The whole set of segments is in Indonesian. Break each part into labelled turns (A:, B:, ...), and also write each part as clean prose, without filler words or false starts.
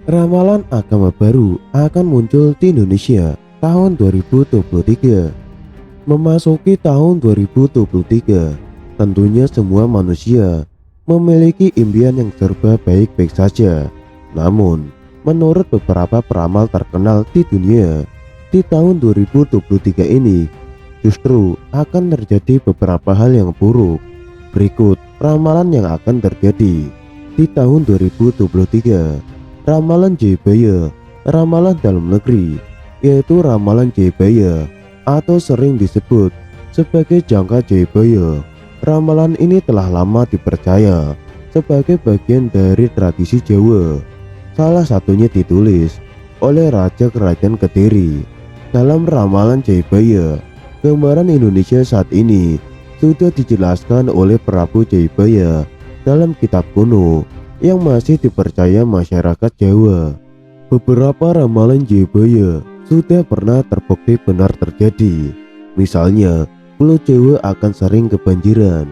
A: Ramalan agama baru akan muncul di Indonesia tahun 2023. Memasuki tahun 2023, tentunya semua manusia memiliki impian yang serba baik-baik saja. Namun, menurut beberapa peramal terkenal di dunia, di tahun 2023 ini justru akan terjadi beberapa hal yang buruk. Berikut ramalan yang akan terjadi di tahun 2023. Ramalan Jayabaya, ramalan dalam negeri, yaitu ramalan Jayabaya atau sering disebut sebagai jangka Jayabaya. Ramalan ini telah lama dipercaya sebagai bagian dari tradisi Jawa. Salah satunya ditulis oleh Raja Kerajaan Kediri. Dalam ramalan Jayabaya, gambaran Indonesia saat ini sudah dijelaskan oleh Prabu Jayabaya dalam kitab kuno yang masih dipercaya masyarakat Jawa. Beberapa ramalan Jayabaya sudah pernah terbukti benar terjadi. Misalnya, Pulau Jawa akan sering kebanjiran.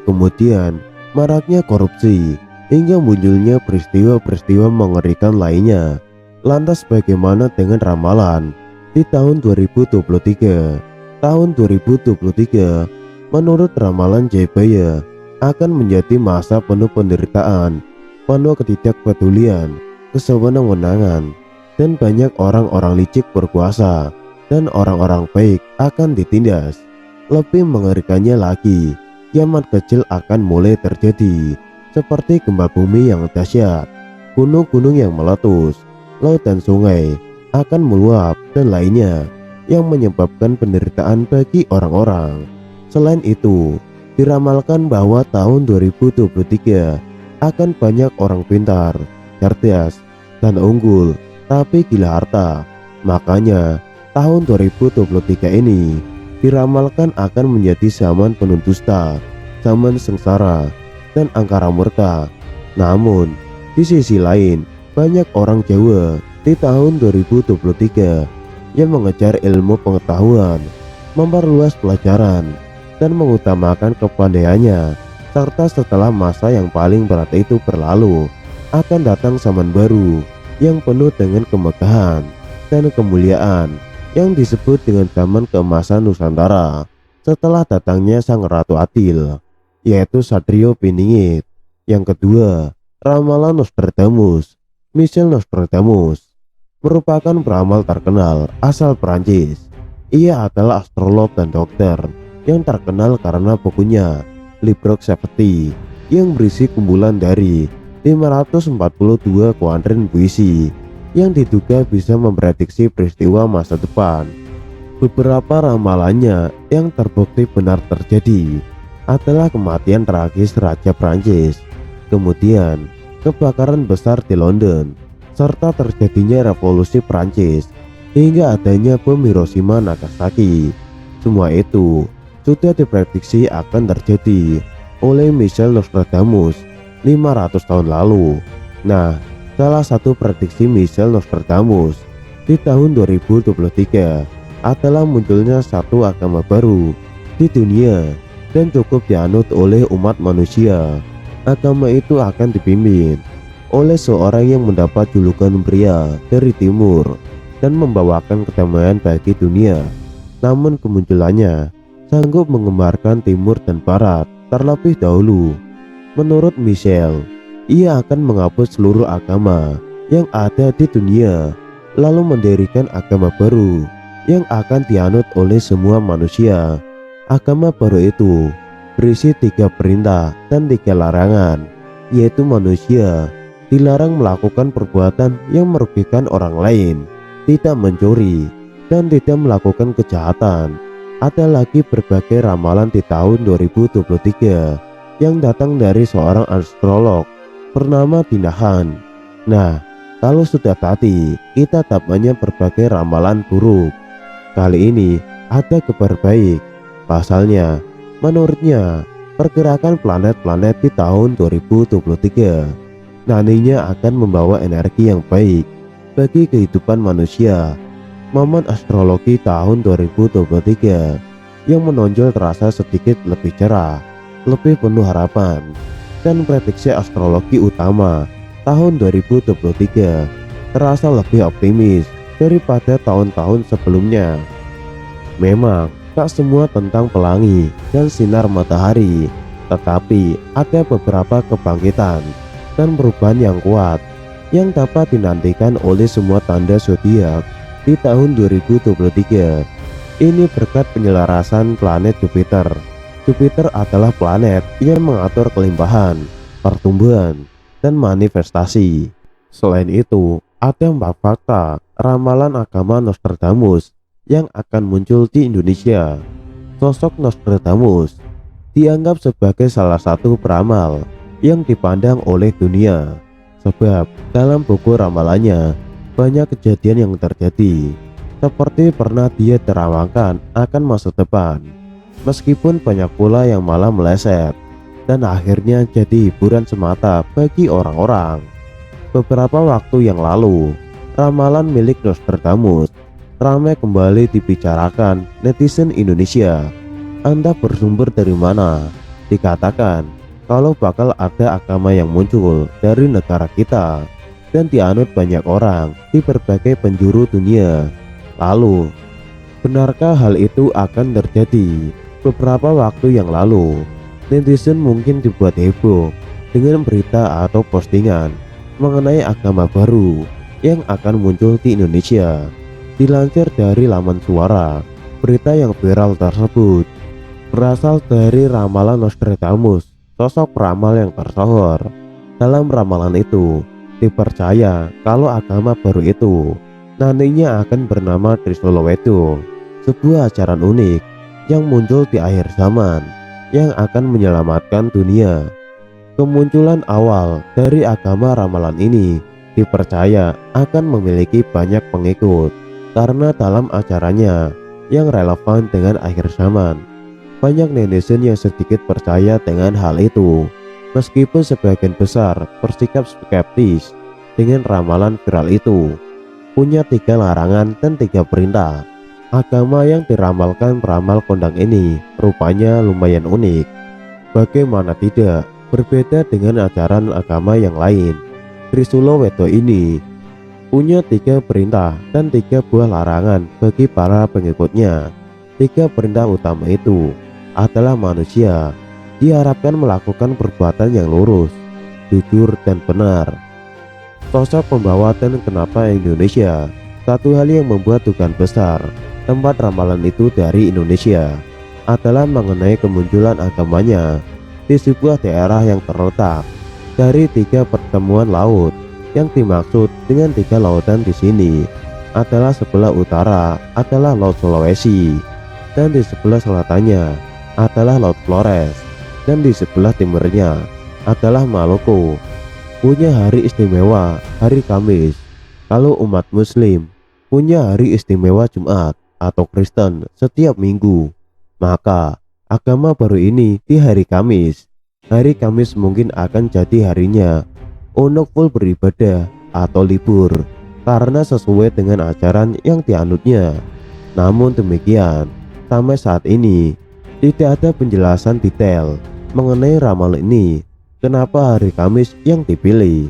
A: Kemudian, maraknya korupsi hingga munculnya peristiwa-peristiwa mengerikan lainnya. Lantas bagaimana dengan ramalan di tahun 2023? Tahun 2023, menurut ramalan Jayabaya, akan menjadi masa penuh penderitaan, penuh ketidakpedulian, kesewenang-wenangan, dan banyak orang-orang licik berkuasa dan orang-orang baik akan ditindas. Lebih mengerikannya lagi, kiamat kecil akan mulai terjadi, seperti gempa bumi yang dahsyat, gunung-gunung yang meletus, laut dan sungai akan meluap, dan lainnya yang menyebabkan penderitaan bagi orang-orang. Selain itu, diramalkan bahwa tahun 2023 akan banyak orang pintar, cerdas, dan unggul, tapi gila harta. Makanya, tahun 2023 ini diramalkan akan menjadi zaman penuh dusta, zaman sengsara, dan angkara murka. Namun, di sisi lain, banyak orang Jawa di tahun 2023 yang mengejar ilmu pengetahuan, memperluas pelajaran, dan mengutamakan kepandaiannya. Serta setelah masa yang paling berat itu berlalu, akan datang zaman baru yang penuh dengan kemegahan dan kemuliaan yang disebut dengan zaman keemasan Nusantara setelah datangnya Sang Ratu Adil, yaitu Satrio Piningit. Yang kedua, ramalan Nostradamus. Michel Nostradamus merupakan peramal terkenal asal Prancis. Ia adalah astrolog dan dokter yang terkenal karena bukunya Librok Safety yang berisi kumpulan dari 542 kuadran puisi yang diduga bisa memprediksi peristiwa masa depan. Beberapa ramalannya yang terbukti benar terjadi adalah kematian tragis Raja Prancis, kemudian kebakaran besar di London, serta terjadinya revolusi Prancis hingga adanya bom Hiroshima Nagasaki. Semua itu sudah diprediksi akan terjadi oleh Michel Nostradamus 500 tahun lalu. Nah, salah satu prediksi Michel Nostradamus di tahun 2023 adalah munculnya satu agama baru di dunia dan cukup dianut oleh umat manusia. Agama itu akan dipimpin oleh seorang yang mendapat julukan pria dari timur dan membawakan kedamaian bagi dunia. Namun kemunculannya sanggup mengembarkan timur dan barat terlebih dahulu. Menurut Michel, ia akan menghapus seluruh agama yang ada di dunia, lalu mendirikan agama baru yang akan dianut oleh semua manusia. Agama baru itu berisi 3 perintah dan 3 larangan, yaitu manusia dilarang melakukan perbuatan yang merugikan orang lain, tidak mencuri, dan tidak melakukan kejahatan. Ada lagi berbagai ramalan di tahun 2023 yang datang dari seorang astrolog bernama Dinahan. Nah, kalau sudah tadi kita tampaknya berbagai ramalan buruk, kali ini ada kabar baik. Pasalnya, menurutnya pergerakan planet-planet di tahun 2023 nantinya akan membawa energi yang baik bagi kehidupan manusia. Momen astrologi tahun 2023 yang menonjol terasa sedikit lebih cerah, lebih penuh harapan, dan prediksi astrologi utama tahun 2023 terasa lebih optimis daripada tahun-tahun sebelumnya. Memang tak semua tentang pelangi dan sinar matahari, tetapi ada beberapa kebangkitan dan perubahan yang kuat yang dapat dinantikan oleh semua tanda zodiak di tahun 2023. Ini berkat penyelarasan planet Jupiter. Jupiter adalah planet yang mengatur kelimpahan, pertumbuhan, dan manifestasi. Selain itu, ada 4 fakta ramalan agama Nostradamus yang akan muncul di Indonesia. Sosok Nostradamus dianggap sebagai salah satu peramal yang dipandang oleh dunia, sebab dalam buku ramalannya banyak kejadian yang terjadi, seperti pernah dia teramalkan akan masa depan. Meskipun banyak pula yang malah meleset dan akhirnya jadi hiburan semata bagi orang-orang. Beberapa waktu yang lalu, ramalan milik Nostradamus ramai kembali dibicarakan netizen Indonesia. Anda bersumber dari mana? Dikatakan kalau bakal ada agama yang muncul dari negara kita dan dianut banyak orang di berbagai penjuru dunia. Lalu, benarkah hal itu akan terjadi? Beberapa waktu yang lalu, netizen mungkin dibuat heboh dengan berita atau postingan mengenai agama baru yang akan muncul di Indonesia. Dilansir dari laman Suara, berita yang viral tersebut berasal dari ramalan Nostradamus, sosok peramal yang tersohor. Dalam ramalan itu, dipercaya kalau agama baru itu nantinya akan bernama Trisolowedo, sebuah ajaran unik yang muncul di akhir zaman yang akan menyelamatkan dunia. Kemunculan awal dari agama ramalan ini dipercaya akan memiliki banyak pengikut karena dalam acaranya yang relevan dengan akhir zaman. Banyak netizen yang sedikit percaya dengan hal itu, meskipun sebagian besar bersikap skeptis dengan ramalan viral itu. Punya 3 larangan dan 3 perintah. Agama yang diramalkan peramal kondang ini rupanya lumayan unik. Bagaimana tidak, berbeda dengan ajaran agama yang lain. Trisolowedo ini punya 3 perintah dan 3 buah larangan bagi para pengikutnya. 3 perintah utama itu adalah manusia diharapkan melakukan perbuatan yang lurus, jujur, dan benar. Sosok pembawa dan kenapa Indonesia. Satu hal yang membuat dugaan besar tempat ramalan itu dari Indonesia adalah mengenai kemunculan agamanya di sebuah daerah yang terletak dari 3 pertemuan laut. Yang dimaksud dengan 3 lautan di sini adalah sebelah utara adalah Laut Sulawesi, dan di sebelah selatannya adalah Laut Flores, dan di sebelah timurnya adalah Maluku. Punya hari istimewa hari Kamis. Kalau umat Muslim punya hari istimewa Jumat atau Kristen setiap minggu, maka agama baru ini di hari Kamis. Hari Kamis mungkin akan jadi harinya untuk full beribadah atau libur karena sesuai dengan ajaran yang dianutnya. Namun demikian, sampai saat ini tidak ada penjelasan detail mengenai ramalan ini, kenapa hari Kamis yang dipilih.